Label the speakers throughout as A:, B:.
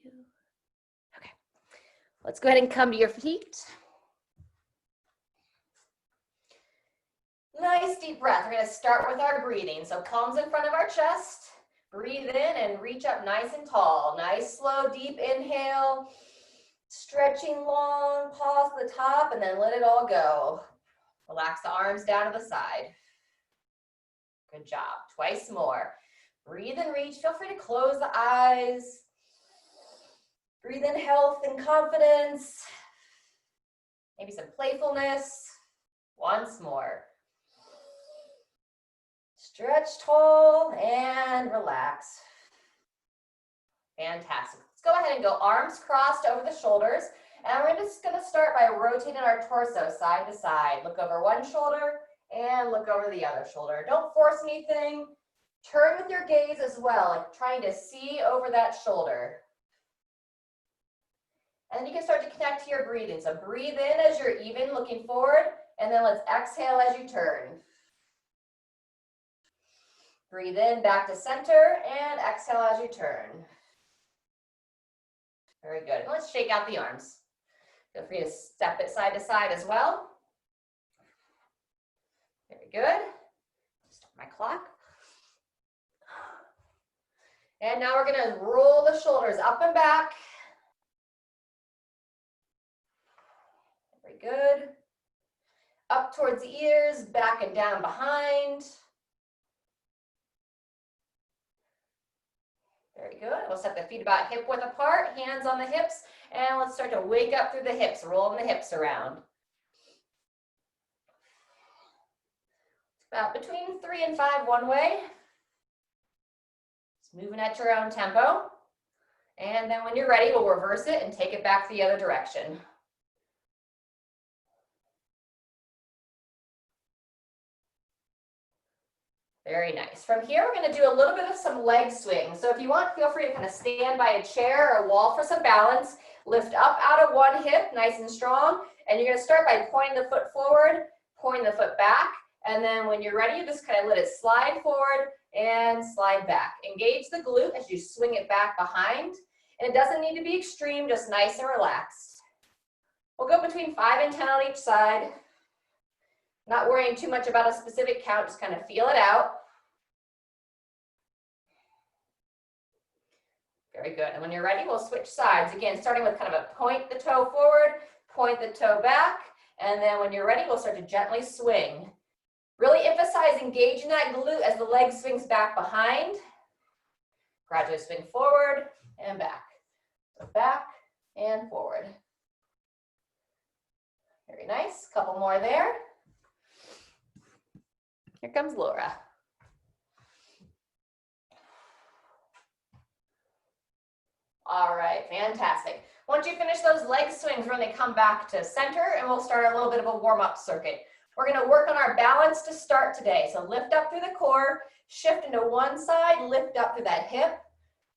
A: you. Okay, let's go ahead and come to your feet. Nice deep breath. We're going to start with our breathing. So palms in front of our chest. Breathe in and reach up nice and tall. Nice, slow, deep inhale. Stretching long, pause at the top, and then let it all go. Relax the arms down to the side. Good job. Twice more. Breathe and reach. Feel free to close the eyes. Breathe in health and confidence. Maybe some playfulness. Once more. Stretch tall and relax. Fantastic. Let's go ahead and go arms crossed over the shoulders. And we're just going to start by rotating our torso side to side. Look over one shoulder and look over the other shoulder. Don't force anything. Turn with your gaze as well, like trying to see over that shoulder. And then you can start to connect to your breathing. So breathe in as you're even looking forward, and then let's exhale as you turn. Breathe in back to center and exhale as you turn. Very good. And let's shake out the arms. Feel free to step it side to side as well. Very good. Start my clock. And now we're going to roll the shoulders up and back. Very good. Up towards the ears, back and down behind. Very good. We'll set the feet about hip width apart, hands on the hips, and let's start to wake up through the hips, rolling the hips around. About between 3 and 5 one way. Just moving at your own tempo. And then when you're ready, we'll reverse it and take it back the other direction. Very nice. From here, we're going to do a little bit of some leg swing. So if you want, feel free to kind of stand by a chair or a wall for some balance. Lift up out of one hip, nice and strong. And you're going to start by pointing the foot forward, pointing the foot back. And then when you're ready, you just kind of let it slide forward and slide back. Engage the glute as you swing it back behind. And it doesn't need to be extreme, just nice and relaxed. We'll go between 5 and 10 on each side. Not worrying too much about a specific count, just kind of feel it out. Very good. And when you're ready, we'll switch sides. Again, starting with kind of a point the toe forward, point the toe back, and then when you're ready, we'll start to gently swing. Really emphasize engaging that glute as the leg swings back behind. Gradually swing forward and back. So back and forward. Very nice. Couple more there. Here comes Laura. All right, fantastic. Once you finish those leg swings, we're going to come back to center and we'll start a little bit of a warm-up circuit. We're going to work on our balance to start today. So lift up through the core, shift into one side, lift up through that hip.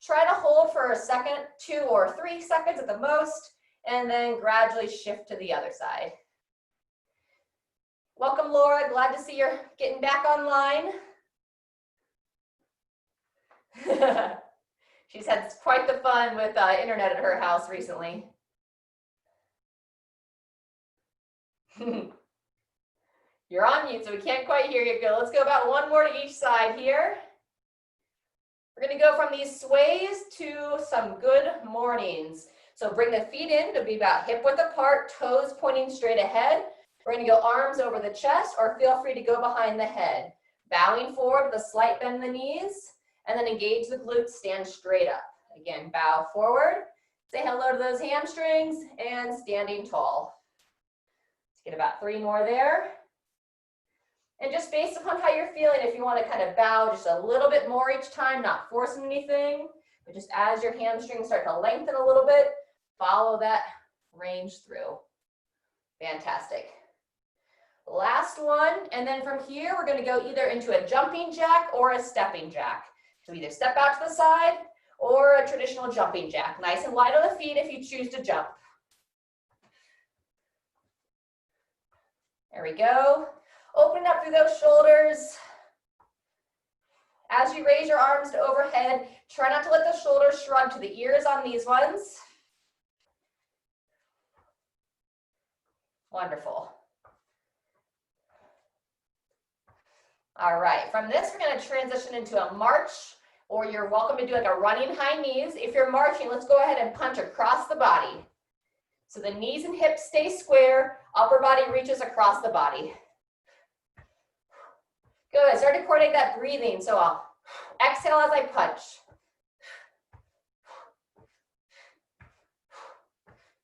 A: Try to hold for a second, 2 or 3 seconds at the most, and then gradually shift to the other side. Welcome, Laura. Glad to see you're getting back online. She's had quite the fun with internet at her house recently. You're on mute, so we can't quite hear you. Good. Let's go about 1 more to each side here. We're going to go from these sways to some good mornings. So bring the feet in to be about hip width apart, toes pointing straight ahead. We're going to go arms over the chest, or feel free to go behind the head. Bowing forward with a slight bend in the knees, and then engage the glutes, stand straight up. Again, bow forward, say hello to those hamstrings, and standing tall. Let's get about 3 more there. And just based upon how you're feeling, if you want to kind of bow just a little bit more each time, not forcing anything, but just as your hamstrings start to lengthen a little bit, follow that range through. Fantastic. Last one, and then from here, we're going to go either into a jumping jack or a stepping jack. So either step out to the side or a traditional jumping jack. Nice and light on the feet if you choose to jump. There we go. Open up through those shoulders. As you raise your arms to overhead, try not to let the shoulders shrug to the ears on these ones. Wonderful. All right, from this, we're gonna transition into a march, or you're welcome to do like a running high knees. If you're marching, let's go ahead and punch across the body. So the knees and hips stay square, upper body reaches across the body. Good, start to coordinate that breathing. So I'll exhale as I punch.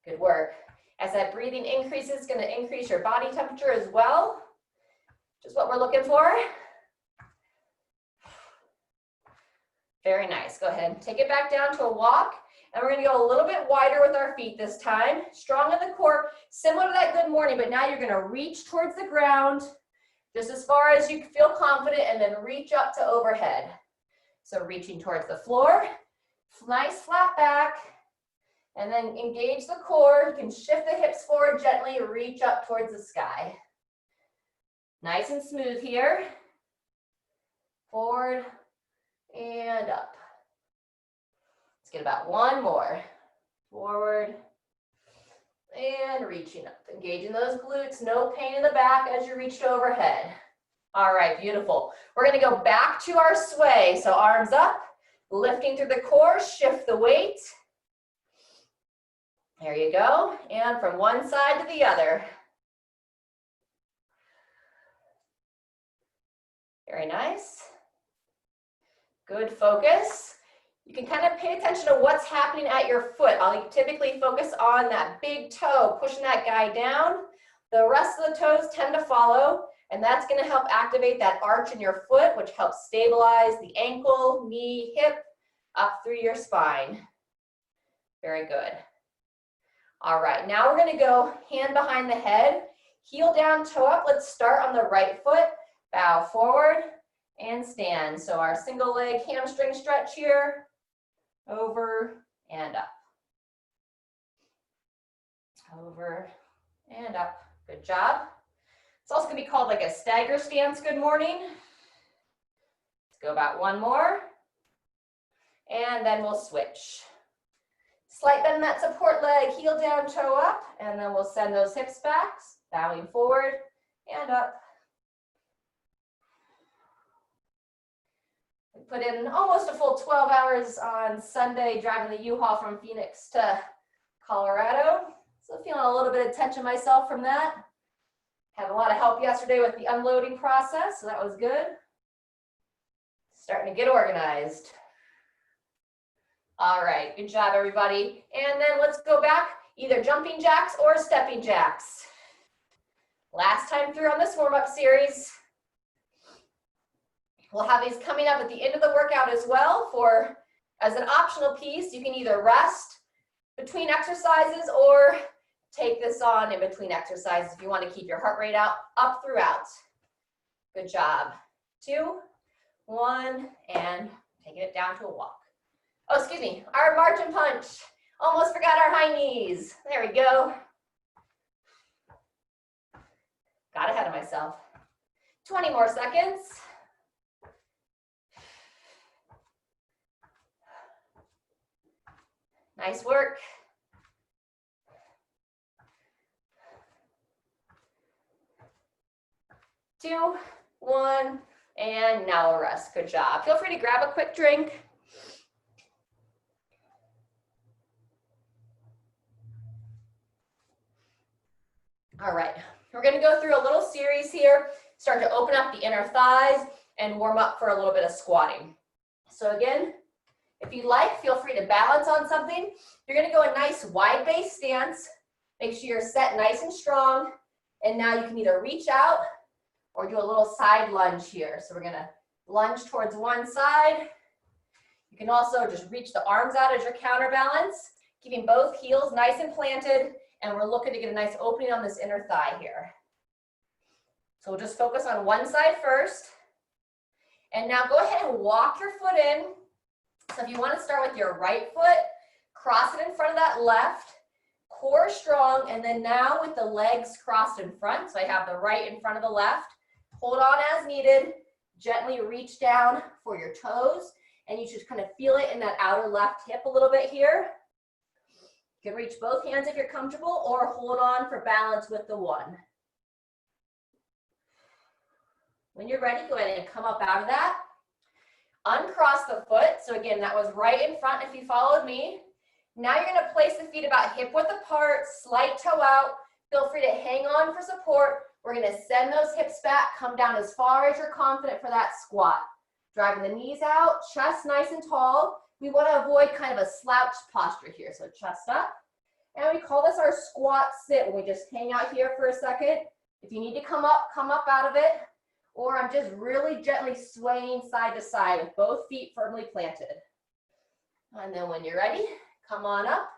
A: Good work. As that breathing increases, it's gonna increase your body temperature as well, which is what we're looking for. Very nice, go ahead and take it back down to a walk. And we're gonna go a little bit wider with our feet this time. Strong in the core, similar to that good morning, but now you're gonna reach towards the ground, just as far as you feel confident, and then reach up to overhead. So reaching towards the floor, nice flat back, and then engage the core. You can shift the hips forward gently, reach up towards the sky. Nice and smooth here. Forward and up. Let's get about one more. Forward and reaching up. Engaging those glutes, no pain in the back as you reach to overhead. All right, beautiful. We're gonna go back to our sway. So arms up, lifting through the core, shift the weight. There you go. And from one side to the other. Very nice. Good focus. You can kind of pay attention to what's happening at your foot. I'll typically focus on that big toe, pushing that guy down. The rest of the toes tend to follow, and that's going to help activate that arch in your foot, which helps stabilize the ankle, knee, hip, up through your spine. Very good. All right, now we're going to go hand behind the head, heel down, toe up. Let's start on the right foot, bow forward, and stand. So our single leg hamstring stretch here, over and up. Over and up. Good job. It's also going to be called like a stagger stance. Good morning. Let's go about one more. And then we'll switch. Slight bend in that support leg, heel down, toe up, and then we'll send those hips back, bowing forward and up. We put in almost a full 12 hours on Sunday driving the U-Haul from Phoenix to Colorado. So feeling a little bit of tension myself from that. Had a lot of help yesterday with the unloading process, so that was good. Starting to get organized. All right, good job, everybody. And then let's go back, either jumping jacks or stepping jacks. Last time through on this warm-up series. We'll have these coming up at the end of the workout as well. For as an optional piece, you can either rest between exercises or take this on in between exercises if you want to keep your heart rate up throughout. Good job. 2, 1, and taking it down to a walk. Oh, excuse me, our march and punch. Almost forgot our high knees. There we go. Got ahead of myself. 20 more seconds. Nice work. 2, 1, and now we'll rest. Good job. Feel free to grab a quick drink. All right, we're going to go through a little series here. Start to open up the inner thighs and warm up for a little bit of squatting. So again, if you like, feel free to balance on something. You're going to go a nice wide base stance. Make sure you're set nice and strong. And now you can either reach out or do a little side lunge here. So we're going to lunge towards one side. You can also just reach the arms out as your counterbalance, keeping both heels nice and planted. And we're looking to get a nice opening on this inner thigh here. So we'll just focus on one side first. And now go ahead and walk your foot in. So if you want to start with your right foot, cross it in front of that left, core strong, and then now with the legs crossed in front. So I have the right in front of the left. Hold on as needed. Gently reach down for your toes, and you should kind of feel it in that outer left hip a little bit here. You can reach both hands if you're comfortable, or hold on for balance with the one. When you're ready, go ahead and come up out of that. Uncross the foot. So again, that was right in front if you followed me. Now you're going to place the feet about hip width apart, slight toe out. Feel free to hang on for support. We're going to send those hips back, come down as far as you're confident for that squat. Driving the knees out, chest nice and tall. We want to avoid kind of a slouch posture here. So chest up. And we call this our squat sit when we just hang out here for a second. If you need to come up out of it. Or I'm just really gently swaying side to side with both feet firmly planted. And then when you're ready, come on up.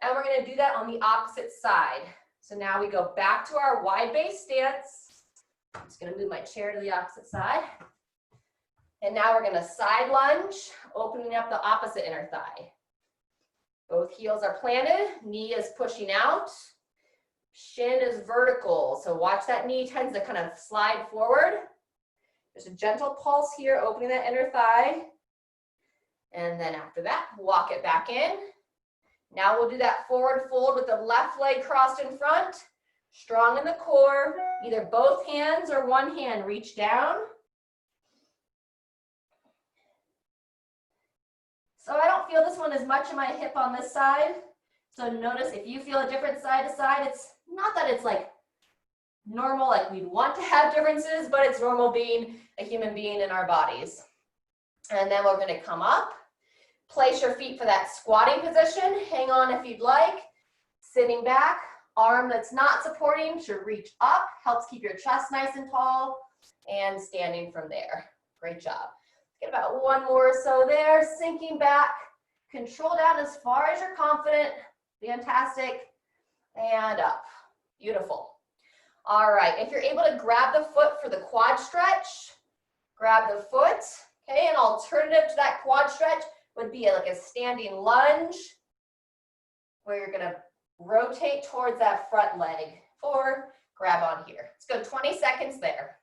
A: And we're going to do that on the opposite side. So now we go back to our wide base stance. I'm just going to move my chair to the opposite side. And now we're going to side lunge, opening up the opposite inner thigh. Both heels are planted, knee is pushing out. Shin is vertical, so watch that knee tends to kind of slide forward. There's a gentle pulse here, opening that inner thigh. And then after that, walk it back in. Now we'll do that forward fold with the left leg crossed in front, strong in the core. Either both hands or one hand reach down. So I don't feel this one as much in my hip on this side. So notice if you feel a different side to side, it's not that it's like normal, like we'd want to have differences, but it's normal being a human being in our bodies. And then we're going to come up, place your feet for that squatting position. Hang on if you'd like. Sitting back, arm that's not supporting should reach up, helps keep your chest nice and tall, and standing from there. Great job. Get about one more or so there, sinking back, control down as far as you're confident. Fantastic. And up. Beautiful. All right. If you're able to grab the foot for the quad stretch, grab the foot. Okay. An alternative to that quad stretch would be like a standing lunge where you're going to rotate towards that front leg, or grab on here. Let's go 20 seconds there.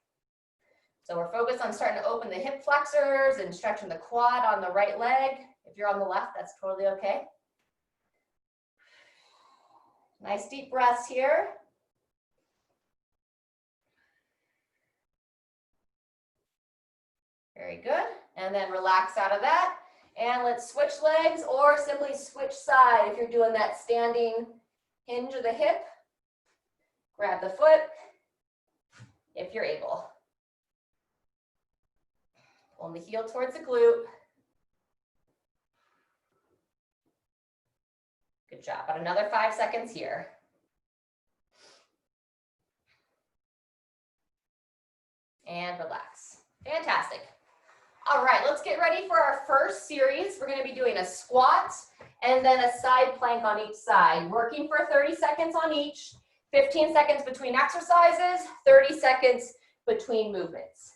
A: So we're focused on starting to open the hip flexors and stretching the quad on the right leg. If you're on the left, that's totally okay. Nice deep breaths here. Very good. And then relax out of that. And let's switch legs or simply switch side if you're doing that standing hinge of the hip. Grab the foot if you're able. Pull the heel towards the glute. Good job. About another 5 seconds here. And relax. Fantastic. All right, let's get ready for our first series. We're going to be doing a squat and then a side plank on each side, working for 30 seconds on each, 15 seconds between exercises, 30 seconds between movements.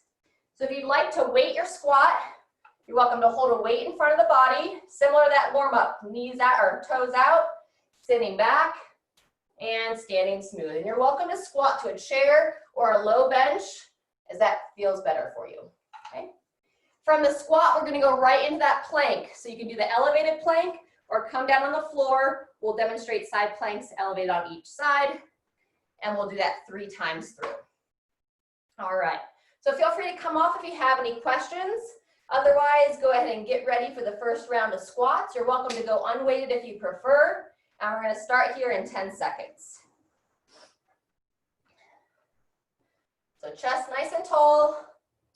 A: So if you'd like to weight your squat, you're welcome to hold a weight in front of the body, similar to that warm-up, knees out or toes out, sitting back, and standing smooth. And you're welcome to squat to a chair or a low bench as that feels better for you. Okay? From the squat, we're going to go right into that plank. So you can do the elevated plank or come down on the floor. We'll demonstrate side planks elevated on each side, and we'll do that 3 times through. All right. So feel free to come off if you have any questions. Otherwise, go ahead and get ready for the first round of squats. You're welcome to go unweighted if you prefer. And we're going to start here in 10 seconds. So chest nice and tall.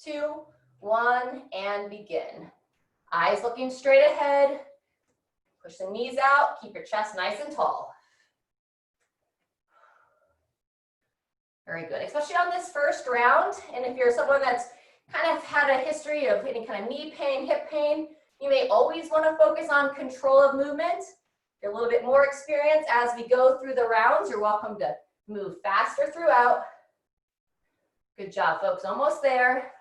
A: 2, 1, and begin. Eyes looking straight ahead. Push the knees out. Keep your chest nice and tall. Very good, especially on this first round. And if you're someone that's kind of had a history of any kind of knee pain, hip pain, you may always want to focus on control of movement. Get a little bit more experience as we go through the rounds. You're welcome to move faster throughout. Good job, folks. Almost there.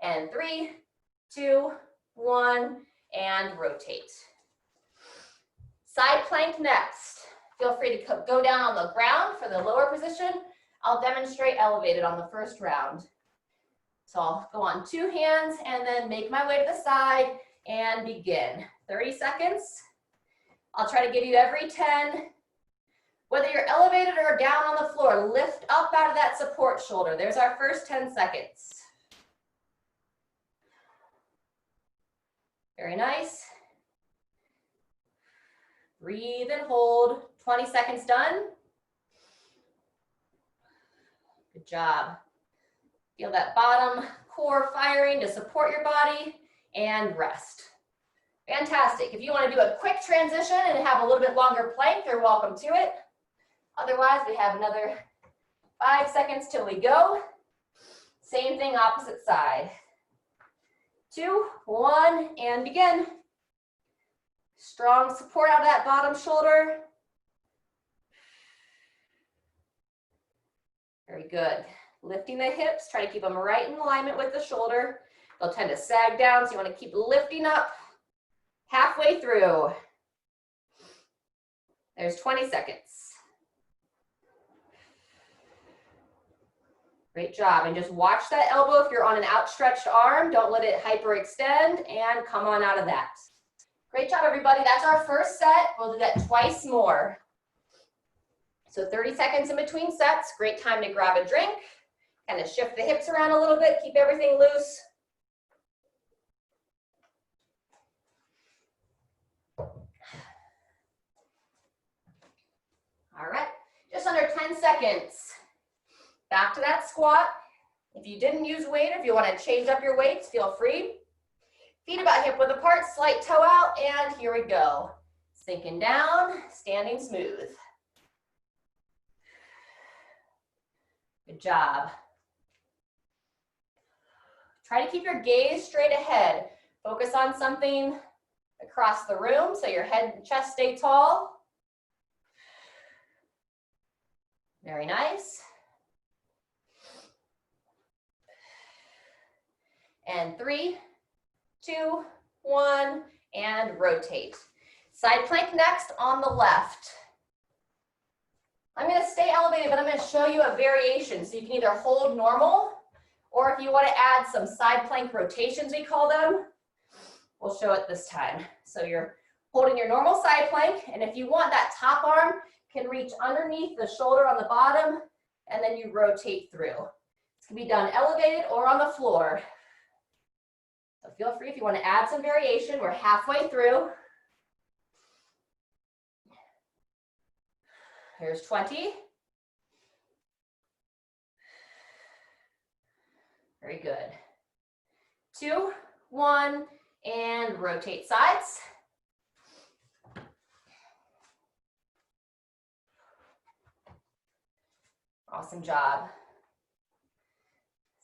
A: And 3, 2, 1, and rotate. Side plank next. Feel free to go down on the ground for the lower position. I'll demonstrate elevated on the first round. So I'll go on 2 hands and then make my way to the side and begin. 30 seconds. I'll try to give you every 10. Whether you're elevated or down on the floor, lift up out of that support shoulder. There's our first 10 seconds. Very nice. Breathe and hold. 20 seconds done. Good job. Feel that bottom core firing to support your body and rest. Fantastic. If you want to do a quick transition and have a little bit longer plank, you're welcome to it. Otherwise, we have another 5 seconds till we go. Same thing, opposite side. 2, 1, and begin. Strong support out of that bottom shoulder. Very good. Lifting the hips, try to keep them right in alignment with the shoulder. They'll tend to sag down, so you want to keep lifting up halfway through. There's 20 seconds. Great job. And just watch that elbow if you're on an outstretched arm. Don't let it hyperextend, and come on out of that. Great job, everybody. That's our first set. We'll do that twice more. So 30 seconds in between sets. Great time to grab a drink. Kind of shift the hips around a little bit. Keep everything loose. All right, just under 10 seconds. Back to that squat. If you didn't use weight, or if you want to change up your weights, feel free. Feet about hip width apart, slight toe out, and here we go. Sinking down, standing smooth. Good job. Try to keep your gaze straight ahead. Focus on something across the room so your head and chest stay tall. Very nice. And 3, 2, 1, and rotate. Side plank next on the left. I'm going to stay elevated, but I'm going to show you a variation. So you can either hold normal, or if you want to add some side plank rotations, we call them, we'll show it this time. So you're holding your normal side plank, and if you want, that top arm can reach underneath the shoulder on the bottom, and then you rotate through. This can be done elevated or on the floor. So feel free if you want to add some variation. We're halfway through. Here's 20. Very good. 2, 1, and rotate sides. Awesome job.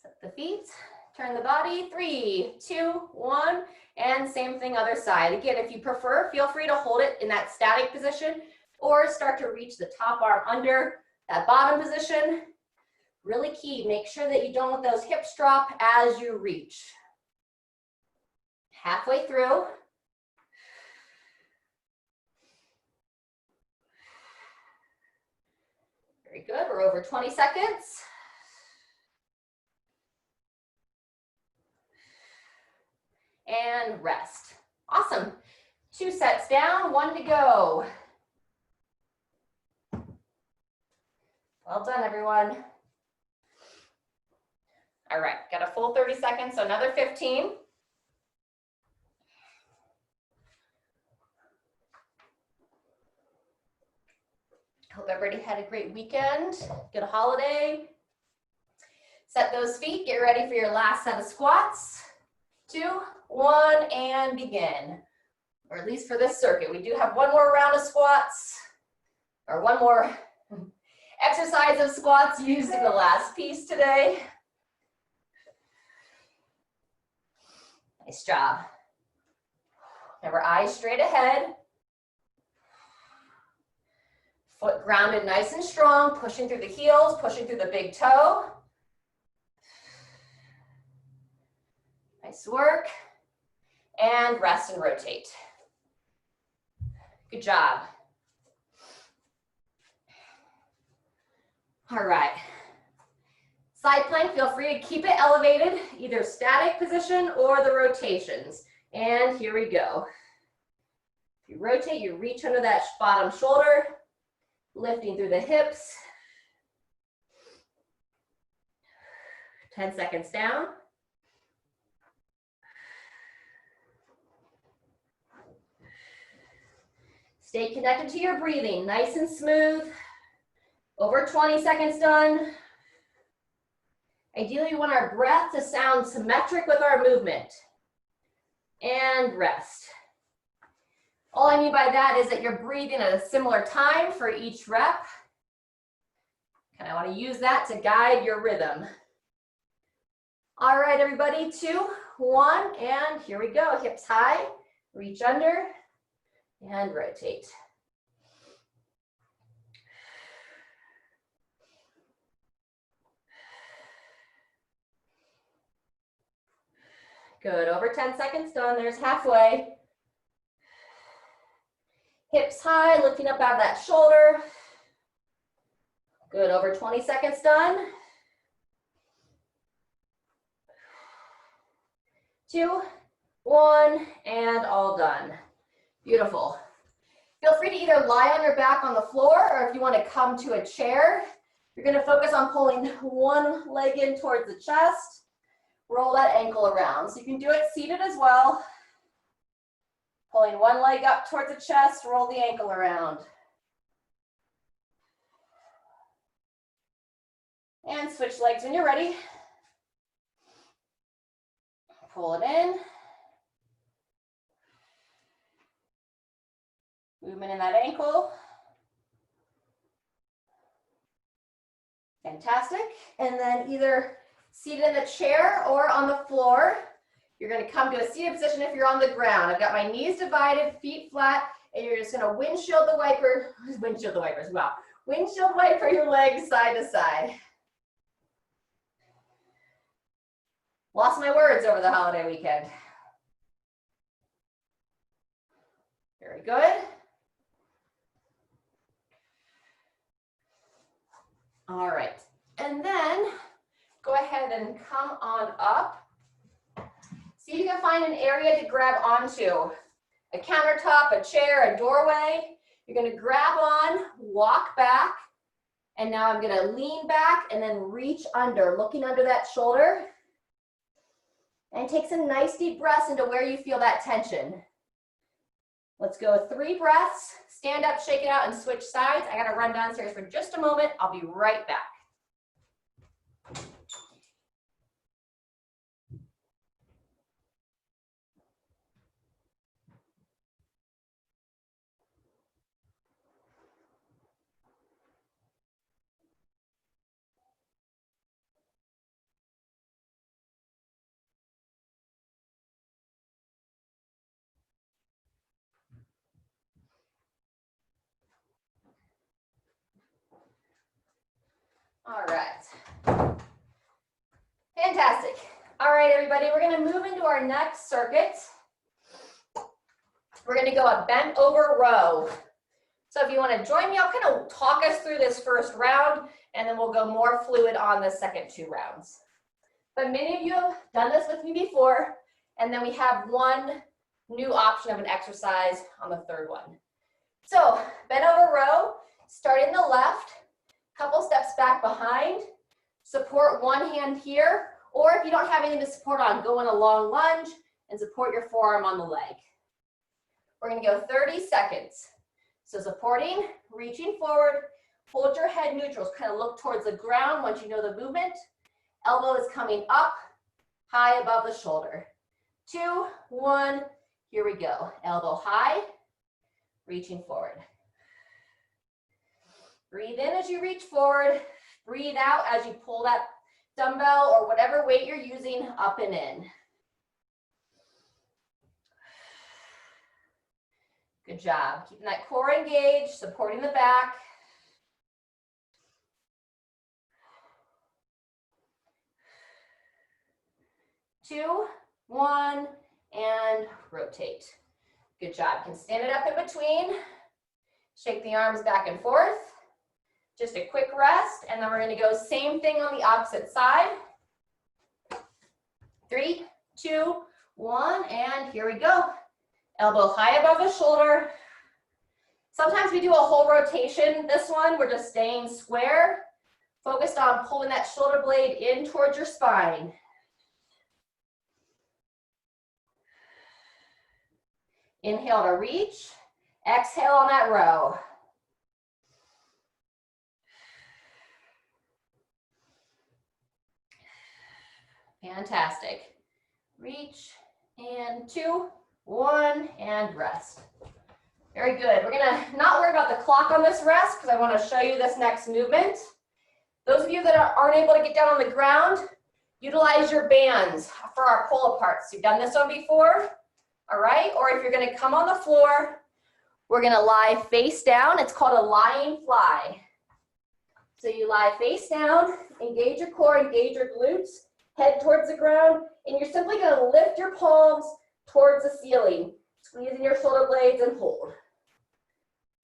A: Set the feet. Turn the body, 3, 2, 1, and same thing other side. Again, if you prefer, feel free to hold it in that static position or start to reach the top arm under that bottom position. Really key, make sure that you don't let those hips drop as you reach. Halfway through. Very good, we're over 20 seconds. And rest. Awesome. 2 sets down, 1 to go. Well done, everyone. All right, got a full 30 seconds, so another 15. Hope everybody had a great weekend, good holiday. Set those feet, get ready for your last set of squats. 2, 1, and begin. Or at least for this circuit. We do have one more round of squats, or one more exercise of squats used in the last piece today. Nice job. Remember, eyes straight ahead. Foot grounded nice and strong, pushing through the heels, pushing through the big toe. Nice work. And rest and rotate. Good job. All right. Side plank, feel free to keep it elevated, either static position or the rotations. And here we go. You rotate, you reach under that bottom shoulder, lifting through the hips. 10 seconds down. Stay connected to your breathing, nice and smooth. Over 20 seconds done. Ideally, we want our breath to sound symmetric with our movement. And rest. All I mean by that is that you're breathing at a similar time for each rep. And I want to use that to guide your rhythm. All right, everybody, 2, 1, and here we go. Hips high, reach under, and rotate. Good, over 10 seconds done, there's halfway. Hips high, lifting up out of that shoulder. Good, over 20 seconds done. 2, 1, and all done. Beautiful. Feel free to either lie on your back on the floor, or if you want to come to a chair, you're going to focus on pulling one leg in towards the chest. Roll that ankle around. So you can do it seated as well. Pulling one leg up towards the chest, roll the ankle around. And switch legs when you're ready. Pull it in. Movement in that ankle. Fantastic. And then either seated in the chair or on the floor, you're going to come to a seated position if you're on the ground. I've got my knees divided, feet flat, and you're just going to windshield wiper your legs side to side. Lost my words over the holiday weekend. Very good. All right, and then go ahead and come on up. See if you can find an area to grab onto. A countertop, a chair, a doorway. You're going to grab on, walk back, and now I'm going to lean back and then reach under, looking under that shoulder. And take some nice deep breaths into where you feel that tension. Let's go 3 breaths. Stand up, shake it out, and switch sides. I got to run downstairs for just a moment. I'll be right back. All right. Fantastic. All right, everybody, we're going to move into our next circuit. We're going to go a bent over row. So if you want to join me, I'll kind of talk us through this first round, and then we'll go more fluid on the second 2 rounds. But many of you have done this with me before, and then we have one new option of an exercise on the third one. So bent over row, starting the left, couple steps back behind, support one hand here, or if you don't have anything to support on, go in a long lunge and support your forearm on the leg. We're going to go 30 seconds. So supporting, reaching forward, hold your head neutral, kind of look towards the ground once you know the movement. Elbow is coming up, high above the shoulder. 2, 1, here we go. Elbow high, reaching forward. Breathe in as you reach forward. Breathe out as you pull that dumbbell or whatever weight you're using up and in. Good job. Keeping that core engaged, supporting the back. Two, one, and rotate. Good job. You can stand it up in between. Shake the arms back and forth. Just a quick rest, and then we're gonna go same thing on the opposite side. 3, 2, 1, and here we go. Elbow high above the shoulder. Sometimes we do a whole rotation. This one, we're just staying square, focused on pulling that shoulder blade in towards your spine. Inhale to reach, exhale on that row. Fantastic. Reach, and 2, 1, and rest. Very good. We're gonna not worry about the clock on this rest because I want to show you this next movement. Those of you that aren't able to get down on the ground, utilize your bands for our pull-aparts. You've done this one before, all right? Or if you're gonna come on the floor, we're gonna lie face down. It's called a lying fly. So you lie face down, engage your core, engage your glutes, head towards the ground, and you're simply gonna lift your palms towards the ceiling, squeezing your shoulder blades and hold.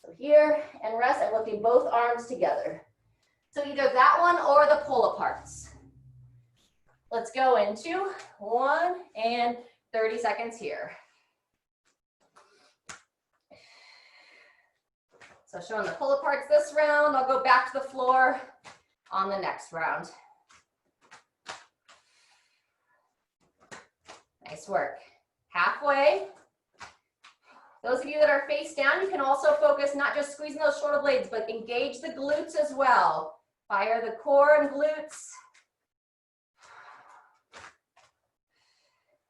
A: So here, and rest, and lifting both arms together. So either that one or the pull-aparts. Let's go into 1 and 30 seconds here. So showing the pull-aparts this round, I'll go back to the floor on the next round. Nice work. Halfway. Those of you that are face down, you can also focus not just squeezing those shoulder blades, but engage the glutes as well. Fire the core and glutes.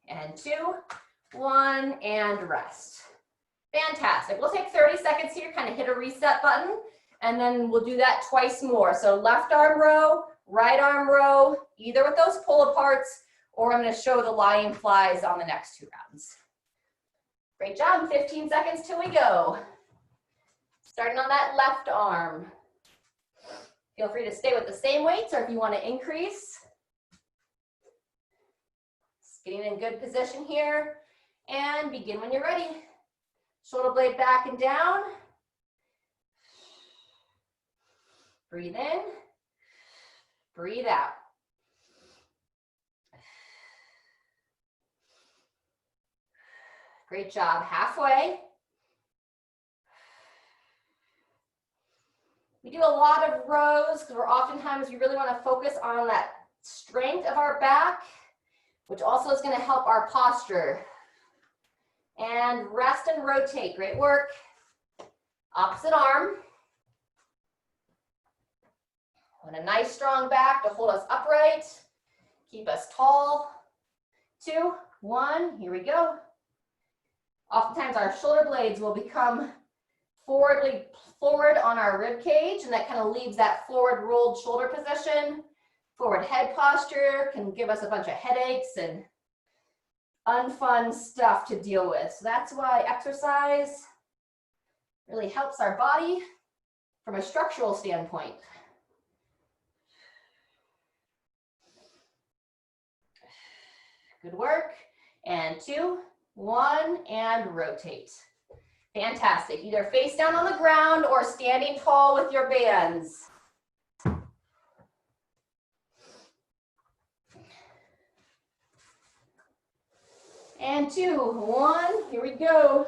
A: And 2, 1, and rest. Fantastic. We'll take 30 seconds here, kind of hit a reset button, and then we'll do that twice more. So left arm row, right arm row, either with those pull-aparts, or I'm going to show the lying flies on the next 2 rounds. Great job. 15 seconds till we go. Starting on that left arm. Feel free to stay with the same weights, or if you want to increase. Just getting in good position here, and begin when you're ready. Shoulder blade back and down. Breathe in. Breathe out. Great job. Halfway. We do a lot of rows because oftentimes we really want to focus on that strength of our back, which also is going to help our posture. And rest and rotate. Great work. Opposite arm. Want a nice strong back to hold us upright, keep us tall. 2, 1, here we go. Oftentimes our shoulder blades will become forward on our rib cage, and that kind of leaves that forward rolled shoulder position. Forward head posture can give us a bunch of headaches and unfun stuff to deal with. So that's why exercise really helps our body from a structural standpoint. Good work. And 2, 1, and rotate. Fantastic. Either face down on the ground or standing tall with your bands. And 2, 1, here we go.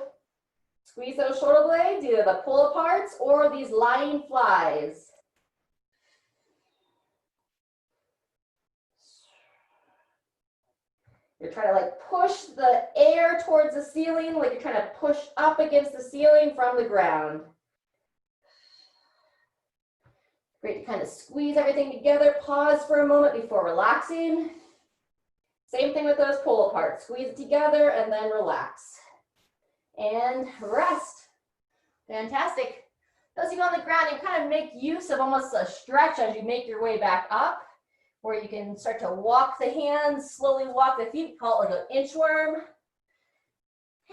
A: Squeeze those shoulder blades, either the pull aparts or these lying flies. You're trying to like push the air towards the ceiling, like you're trying to push up against the ceiling from the ground. Great to kind of squeeze everything together. Pause for a moment before relaxing. Same thing with those pull aparts. Squeeze it together and then relax. And rest. Fantastic. Those of you on the ground, you kind of make use of almost a stretch as you make your way back up, where you can start to walk the hands, slowly walk the feet, call it like an inchworm.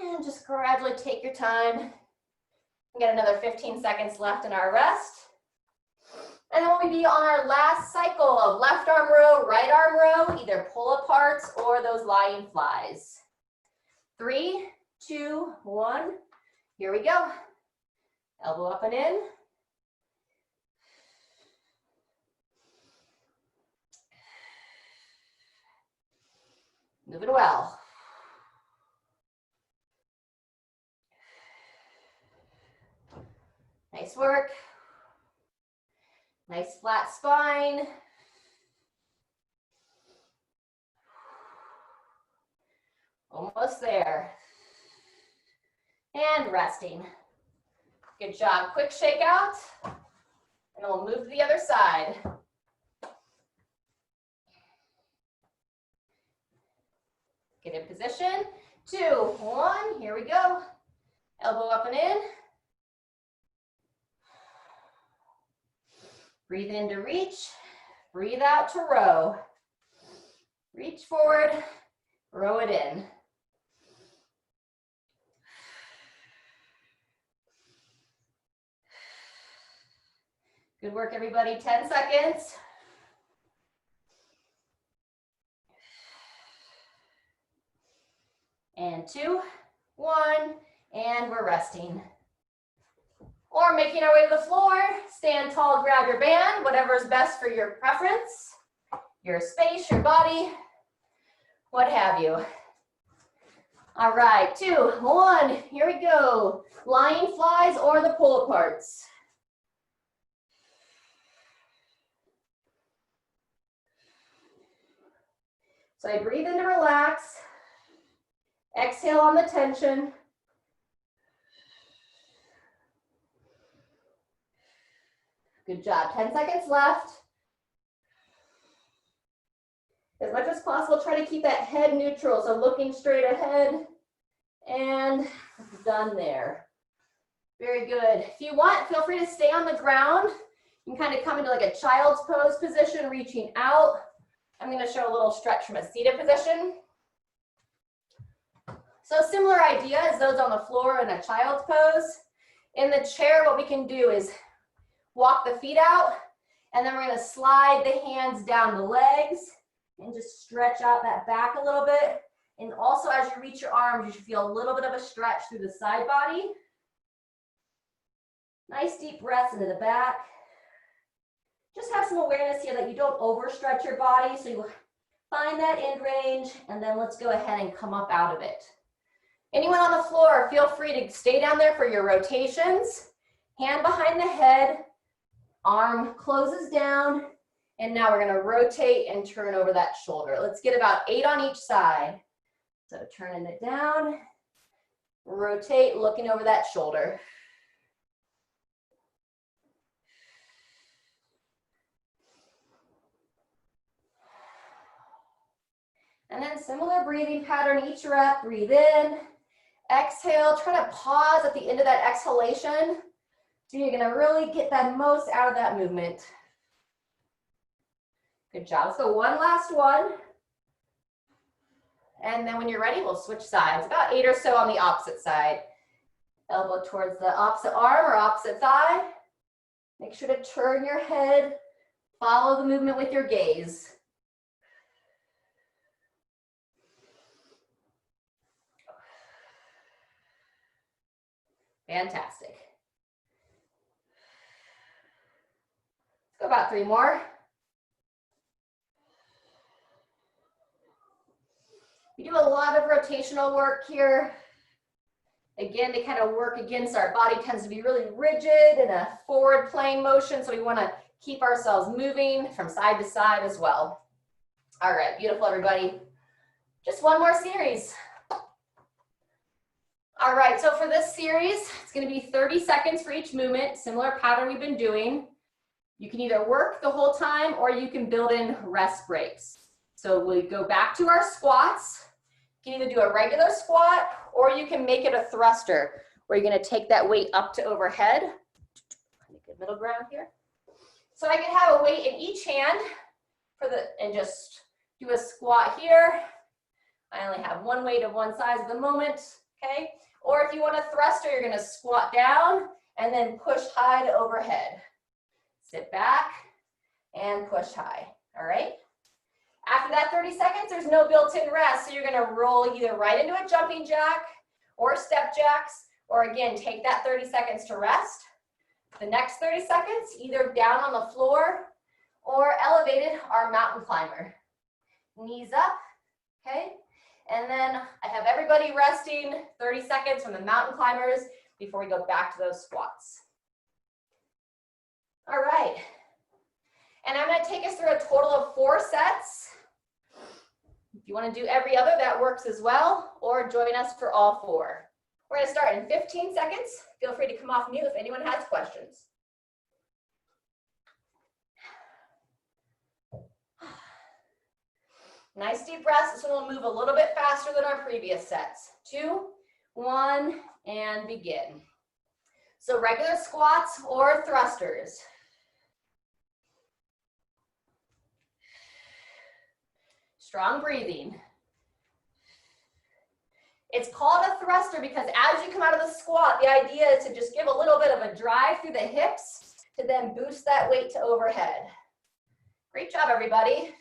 A: And just gradually take your time. We got another 15 seconds left in our rest. And then we'll be on our last cycle of left arm row, right arm row, either pull aparts or those lying flies. 3, 2, 1, here we go. Elbow up and in. Moving well. Nice work. Nice flat spine. Almost there. And resting. Good job. Quick shake out. And we'll move to the other side. Get in position. 2, 1. Here we go. Elbow up and in. Breathe in to reach. Breathe out to row. Reach forward. Row it in. Good work, everybody. 10 seconds. And 2, 1, and we're resting. Or making our way to the floor. Stand tall, grab your band, whatever is best for your preference, your space, your body, what have you. All right, 2, 1, here we go. Lying flies or the pull aparts. So I breathe in to relax. Exhale on the tension. Good job. 10 seconds left. As much as possible, try to keep that head neutral, so looking straight ahead. And done there. Very good. If you want, feel free to stay on the ground. You can kind of come into like a child's pose position, reaching out. I'm going to show a little stretch from a seated position. So similar idea as those on the floor in a child's pose. In the chair, what we can do is walk the feet out, and then we're going to slide the hands down the legs and just stretch out that back a little bit. And also as you reach your arms, you should feel a little bit of a stretch through the side body. Nice deep breaths into the back. Just have some awareness here that you don't overstretch your body, so you find that end range, and then let's go ahead and come up out of it. Anyone on the floor, feel free to stay down there for your rotations. Hand behind the head, arm closes down, and now we're gonna rotate and turn over that shoulder. Let's get about 8 on each side. So turning it down, rotate, looking over that shoulder. And then similar breathing pattern each rep. Breathe in, exhale, try to pause at the end of that exhalation. So you're gonna really get that most out of that movement. Good job. Let's go one last one. And then when you're ready, we'll switch sides. About 8 or so on the opposite side. Elbow towards the opposite arm or opposite thigh. Make sure to turn your head. Follow the movement with your gaze. Fantastic. Let's go about 3 more. We do a lot of rotational work here. Again, to kind of work against our body tends to be really rigid in a forward plane motion, so we want to keep ourselves moving from side to side as well. All right, beautiful, everybody. Just one more series. All right, so for this series, it's going to be 30 seconds for each movement, similar pattern we've been doing. You can either work the whole time or you can build in rest breaks. So we go back to our squats. You can either do a regular squat or you can make it a thruster where you're going to take that weight up to overhead. Good middle ground here. So I can have a weight in each hand and just do a squat here. I only have one weight of one size at the moment, okay? Or if you want a thruster, you're going to squat down and then push high to overhead. Sit back and push high, all right? After that 30 seconds, there's no built-in rest, so you're going to roll either right into a jumping jack or step jacks, or again, take that 30 seconds to rest. The next 30 seconds, either down on the floor or elevated, our mountain climber. Knees up, okay? And then I have everybody resting 30 seconds from the mountain climbers before we go back to those squats. All right. And I'm going to take us through a total of 4 sets. If you want to do every other, that works as well, or join us for all 4. We're going to start in 15 seconds. Feel free to come off mute if anyone has questions. Nice deep breaths. This one will move a little bit faster than our previous sets. 2, 1, and begin. So regular squats or thrusters. Strong breathing. It's called a thruster because as you come out of the squat, the idea is to just give a little bit of a drive through the hips to then boost that weight to overhead. Great job, everybody.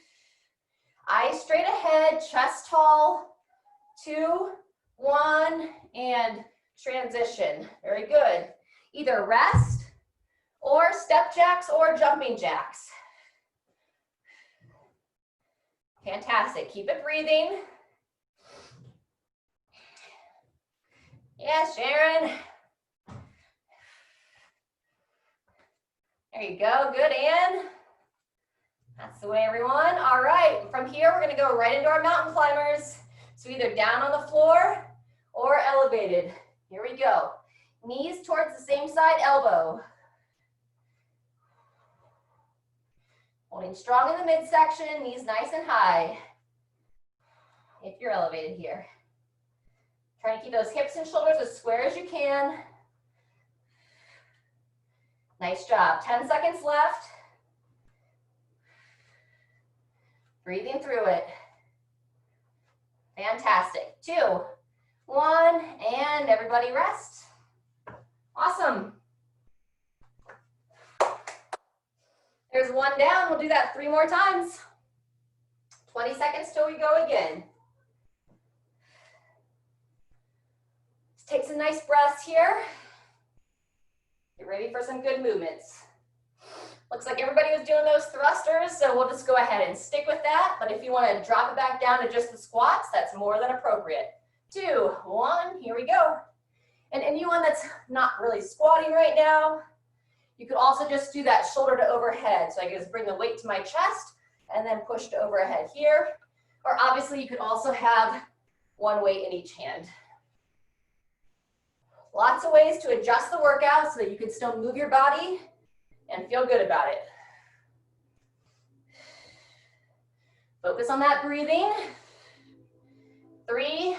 A: Eyes straight ahead, chest tall. 2, 1, and transition. Very good. Either rest or step jacks or jumping jacks. Fantastic. Keep it breathing. Yes, Sharon. There you go. Good, Ann. That's the way, everyone. All right. From here, we're going to go right into our mountain climbers. So either down on the floor or elevated. Here we go. Knees towards the same side elbow. Holding strong in the midsection, knees nice and high. If you're elevated here. Try to keep those hips and shoulders as square as you can. Nice job. 10 seconds left. Breathing through it. Fantastic. 2, 1, and everybody rest. Awesome. There's 1 down. We'll do that 3 more times. 20 seconds till we go again. Let's take some nice breaths here. Get ready for some good movements. Looks like everybody was doing those thrusters, so we'll just go ahead and stick with that. But if you want to drop it back down to just the squats, that's more than appropriate. 2, 1, here we go. And anyone that's not really squatting right now, you could also just do that shoulder to overhead. So I can just bring the weight to my chest and then push to overhead here. Or obviously you could also have 1 weight in each hand. Lots of ways to adjust the workout so that you can still move your body and feel good about it. Focus on that breathing. 3,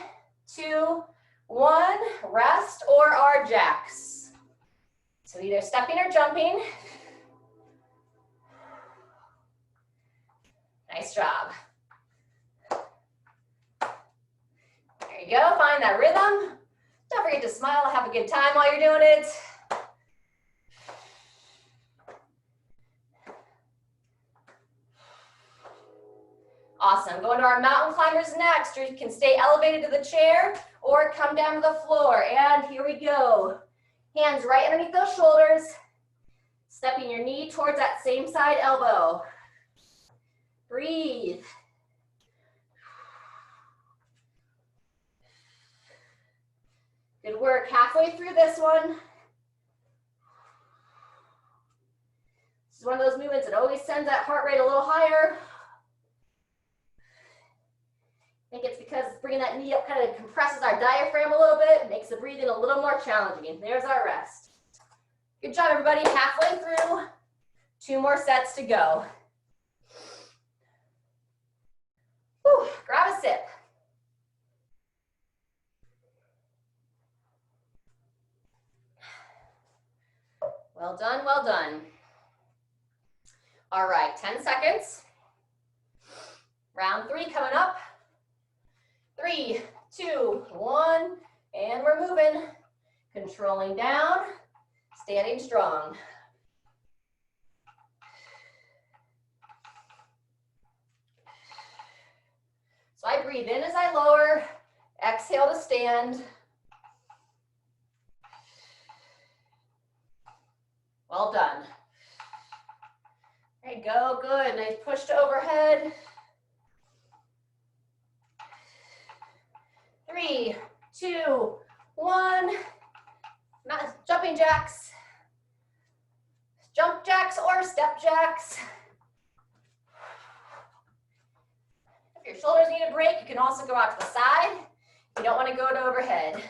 A: 2, 1, rest or our jacks. So either stepping or jumping. Nice job. There you go, find that rhythm. Don't forget to smile, have a good time while you're doing it. Awesome, going to our mountain climbers next. You can stay elevated to the chair or come down to the floor. And here we go. Hands right underneath those shoulders. Stepping your knee towards that same side elbow. Breathe. Good work, halfway through this one. This is one of those movements that always sends that heart rate a little higher. I think it's because bringing that knee up kind of compresses our diaphragm a little bit, makes the breathing a little more challenging. There's our rest. Good job, everybody. Halfway through. 2 more sets to go. Whew, grab a sip. Well done, well done. All right, 10 seconds. Round 3 coming up. 3, 2, 1, and we're moving. Controlling down, standing strong. So I breathe in as I lower, exhale to stand. Well done. There you go, good. Nice push to overhead. jumping jacks, jump jacks or step jacks. If your shoulders need a break, you can also go out to the side. You don't want to go to overhead.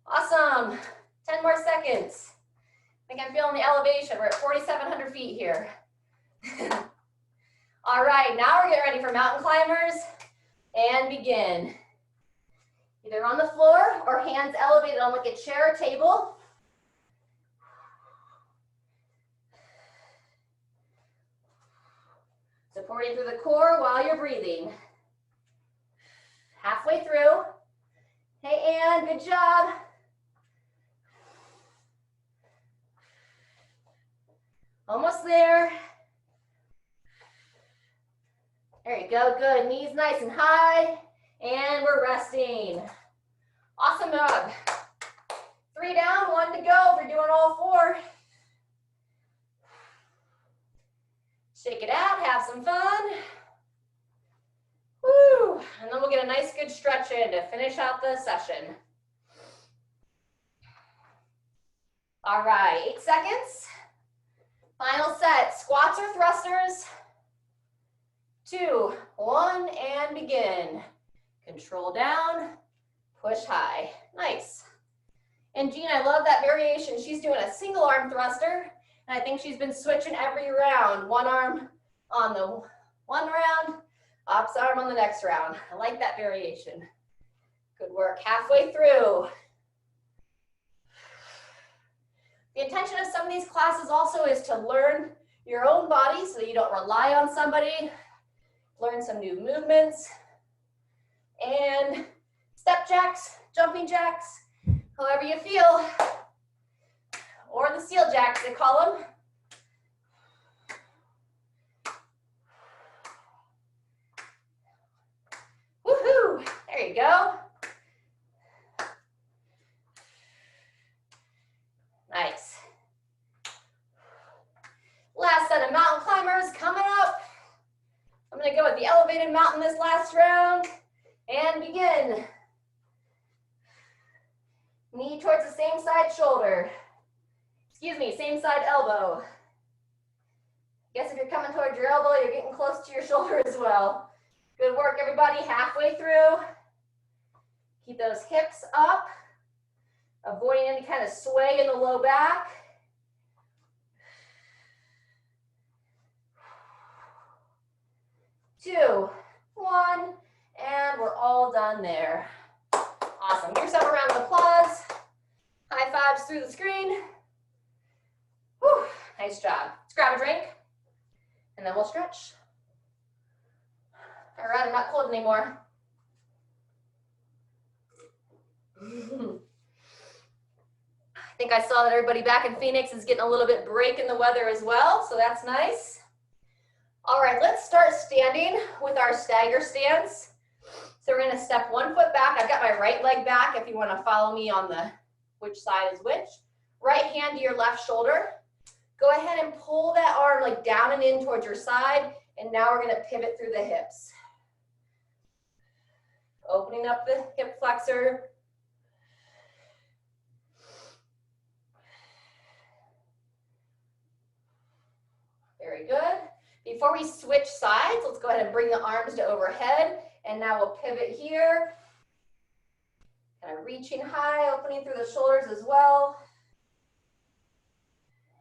A: Awesome. 10 more seconds. I think I'm feeling the elevation. We're at 4,700 feet here. All right, now we're getting ready for mountain climbers and begin. Either on the floor or hands elevated on like a chair or table. Supporting through the core while you're breathing. Halfway through. Hey, Ann, good job. Almost there. There you go, good. Knees nice and high. And we're resting. Awesome job. 3 down, 1 to go. We're doing all 4. Shake it out, have some fun. Woo! And then we'll get a nice good stretch in to finish out the session. All right, 8 seconds. Final set, squats or thrusters. 2, 1, and begin. Control down, push high. Nice. And Jean, I love that variation. She's doing a single arm thruster, and I think she's been switching every round. One arm on the one round, opposite arm on the next round. I like that variation. Good work. Halfway through. The intention of some of these classes also is to learn your own body so that you don't rely on somebody. Learn some new movements. And step jacks, jumping jacks, however you feel. Or the seal jacks, they call them. Woohoo! There you go. Nice. Last set of mountain climbers coming up. I'm going to go with the elevated mountain this last round. And begin. Knee towards the same side shoulder. Excuse me, same side elbow. Guess if you're coming towards your elbow, you're getting close to your shoulder as well. Good work, everybody. Halfway through. Keep those hips up. Avoiding any kind of sway in the low back. Two, 1, and we're all done there. Awesome. Give yourself a round of applause. High fives through the screen. Whew, nice job. Let's grab a drink, and then we'll stretch. All right, I'm not cold anymore. I think I saw that everybody back in Phoenix is getting a little bit break in the weather as well, so that's nice. All right, let's start standing with our stagger stance. So we're gonna step 1 foot back. I've got my right leg back if you wanna follow me on the which side is which. Right hand to your left shoulder. Go ahead and pull that arm like down and in towards your side, and now we're gonna pivot through the hips. Opening up the hip flexor. Very good. Before we switch sides, let's go ahead and bring the arms to overhead. And now we'll pivot here. Kind of reaching high, opening through the shoulders as well.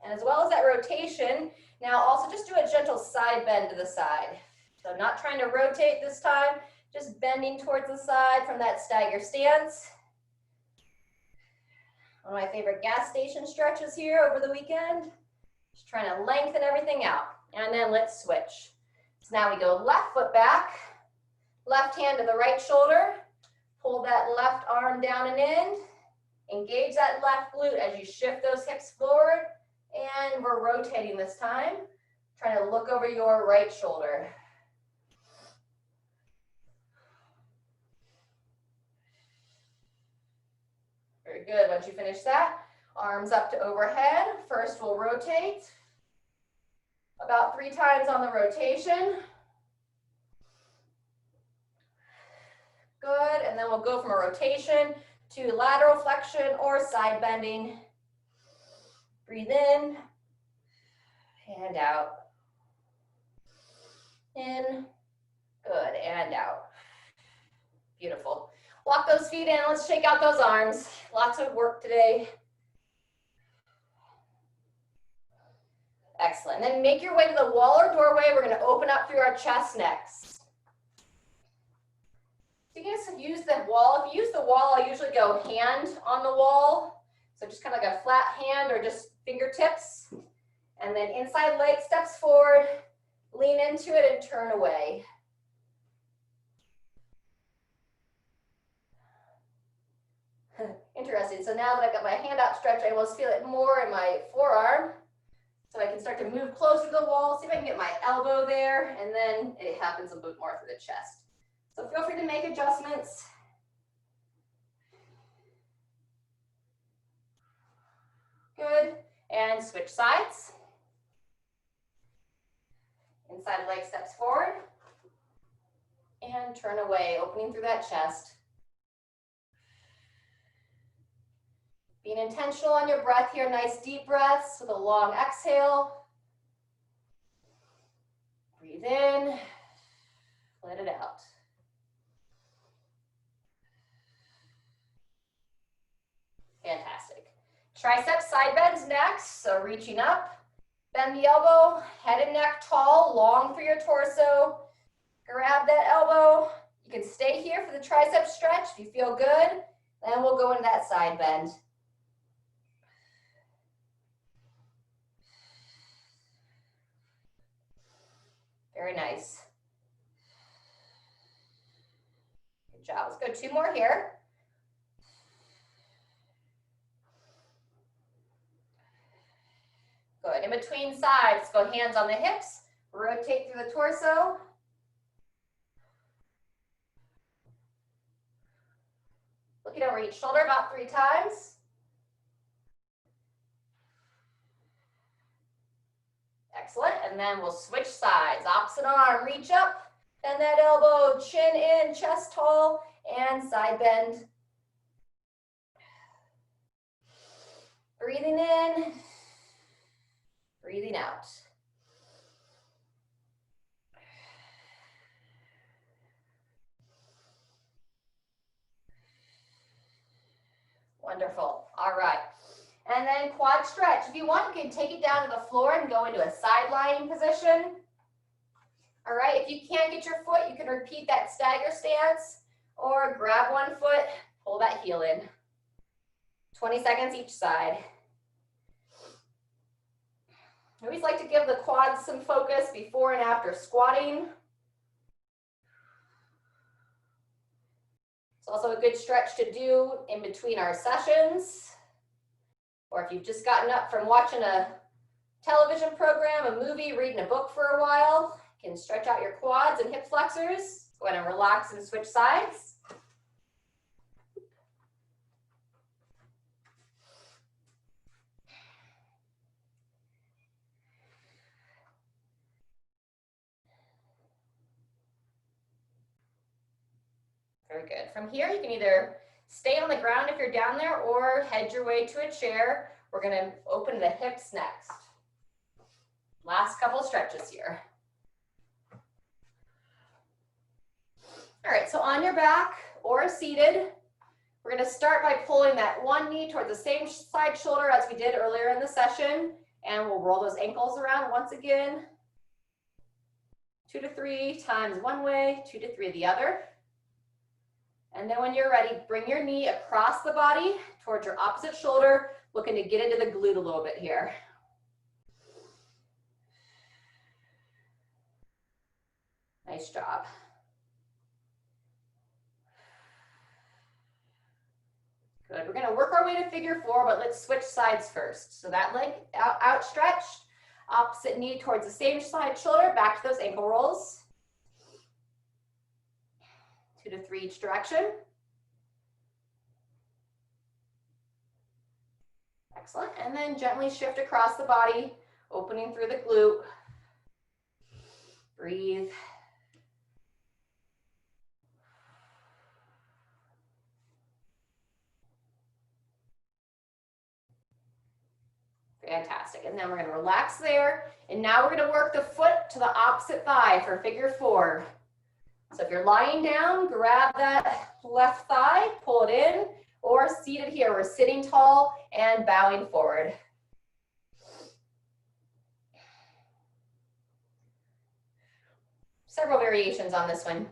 A: And as well as that rotation, now also just do a gentle side bend to the side. So not trying to rotate this time, just bending towards the side from that stagger stance. One of my favorite gas station stretches here over the weekend. Just trying to lengthen everything out. And then let's switch. So now we go left foot back, left hand to the right shoulder, pull that left arm down and in, engage that left glute as you shift those hips forward, and we're rotating this time, trying to look over your right shoulder. Very good. Once you finish that, arms up to overhead. First we'll rotate. About 3 times on the rotation. Good, and then we'll go from a rotation to lateral flexion or side bending. Breathe in and out. In, good, and out. Beautiful. Walk those feet in, let's shake out those arms. Lots of work today. Excellent, and then make your way to the wall or doorway. We're gonna open up through our chest next. So you can just use the wall. If you use the wall, I'll usually go hand on the wall. So just kind of like a flat hand or just fingertips. And then inside leg steps forward, lean into it and turn away. Interesting, so now that I've got my hand outstretched, I almost feel it more in my forearm. So I can start to move closer to the wall, see if I can get my elbow there, and then it happens a bit more through the chest. So feel free to make adjustments. Good, and switch sides. Inside leg steps forward, and turn away, opening through that chest. Being intentional on your breath here, nice deep breaths with a long exhale. Breathe in, let it out. Fantastic. Tricep side bends next, so reaching up, bend the elbow, head and neck tall, long through your torso. Grab that elbow. You can stay here for the tricep stretch if you feel good. Then we'll go into that side bend. Very nice. Good job. Let's go 2 more here. Good. In between sides, go hands on the hips, rotate through the torso. Looking over each shoulder about 3 times. Excellent, and then we'll switch sides. Opposite arm, reach up, bend that elbow, chin in, chest tall, and side bend. Breathing in, breathing out. Wonderful, all right. And then quad stretch. If you want, you can take it down to the floor and go into a side lying position. All right, if you can't get your foot, you can repeat that stagger stance or grab one foot, pull that heel in. 20 seconds each side. I always like to give the quads some focus before and after squatting. It's also a good stretch to do in between our sessions. Or if you've just gotten up from watching a television program, a movie, reading a book for a while, you can stretch out your quads and hip flexors. Go ahead and relax and switch sides. Very good. From here, you can either stay on the ground if you're down there or head your way to a chair. We're going to open the hips next. Last couple stretches here. All right, so on your back or seated, we're going to start by pulling that one knee toward the same side shoulder as we did earlier in the session, and we'll roll those ankles around once again. 2 to 3 times one way, 2 to 3 the other. And then when you're ready, bring your knee across the body towards your opposite shoulder, looking to get into the glute a little bit here. Nice job. Good, we're gonna work our way to figure 4, but let's switch sides first. So that leg outstretched, opposite knee towards the same side shoulder, back to those ankle rolls. 2 to 3 each direction. Excellent, and then gently shift across the body, opening through the glute. Breathe. Fantastic. And then we're going to relax there. And now we're going to work the foot to the opposite thigh for figure 4. So if you're lying down, grab that left thigh, pull it in, or seated here. We're sitting tall and bowing forward. Several variations on this one.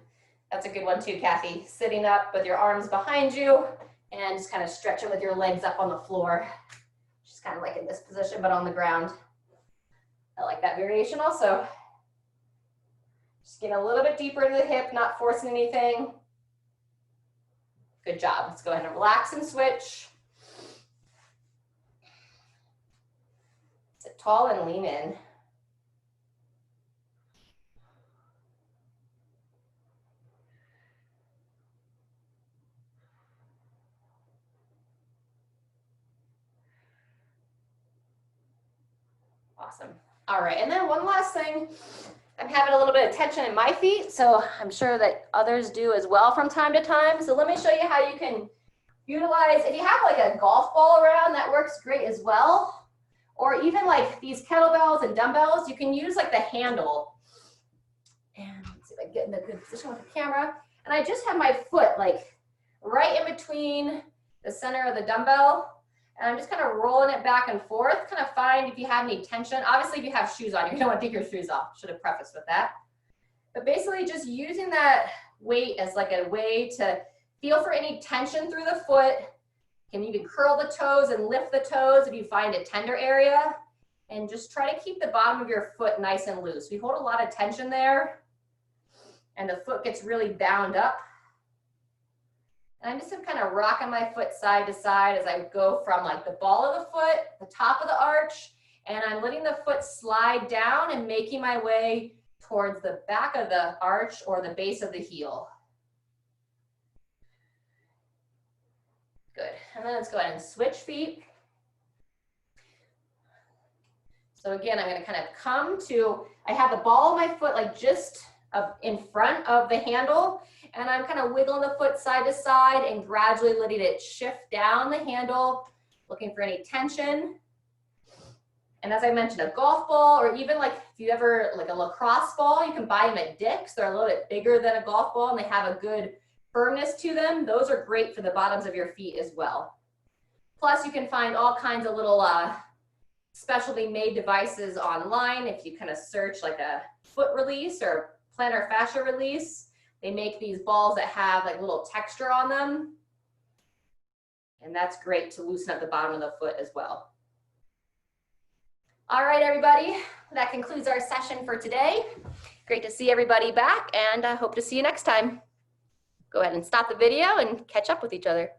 A: That's a good one too, Kathy. Sitting up with your arms behind you and just kind of stretching with your legs up on the floor. Just kind of like in this position, but on the ground. I like that variation also. Just getting a little bit deeper into the hip, not forcing anything. Good job. Let's go ahead and relax and switch. Sit tall and lean in. Awesome. All right, and then one last thing. I'm having a little bit of tension in my feet, so I'm sure that others do as well from time to time. So let me show you how you can utilize, if you have like a golf ball around, that works great as well. Or even like these kettlebells and dumbbells, you can use like the handle. And let's see if I can get in a good position with the camera. And I just have my foot like right in between the center of the dumbbell. And I'm just kind of rolling it back and forth, kind of find if you have any tension. Obviously, if you have shoes on, you don't want to take your shoes off. Should have prefaced with that. But basically just using that weight as like a way to feel for any tension through the foot. You can even curl the toes and lift the toes if you find a tender area. And just try to keep the bottom of your foot nice and loose. We hold a lot of tension there, and the foot gets really bound up. And I'm just kind of rocking my foot side to side as I go from like the ball of the foot, the top of the arch, and I'm letting the foot slide down and making my way towards the back of the arch or the base of the heel. Good. And then let's go ahead and switch feet. So again, I'm going to kind of come to, I have the ball of my foot like just up in front of the handle, and I'm kind of wiggling the foot side to side and gradually letting it shift down the handle, looking for any tension. And as I mentioned, a golf ball, or even like if you ever, like a lacrosse ball, you can buy them at Dick's. They're a little bit bigger than a golf ball and they have a good firmness to them. Those are great for the bottoms of your feet as well. Plus you can find all kinds of little specialty made devices online. If you kind of search like a foot release or plantar fascia release, they make these balls that have like little texture on them. And that's great to loosen up the bottom of the foot as well. All right, everybody, that concludes our session for today. Great to see everybody back, and I hope to see you next time. Go ahead and stop the video and catch up with each other.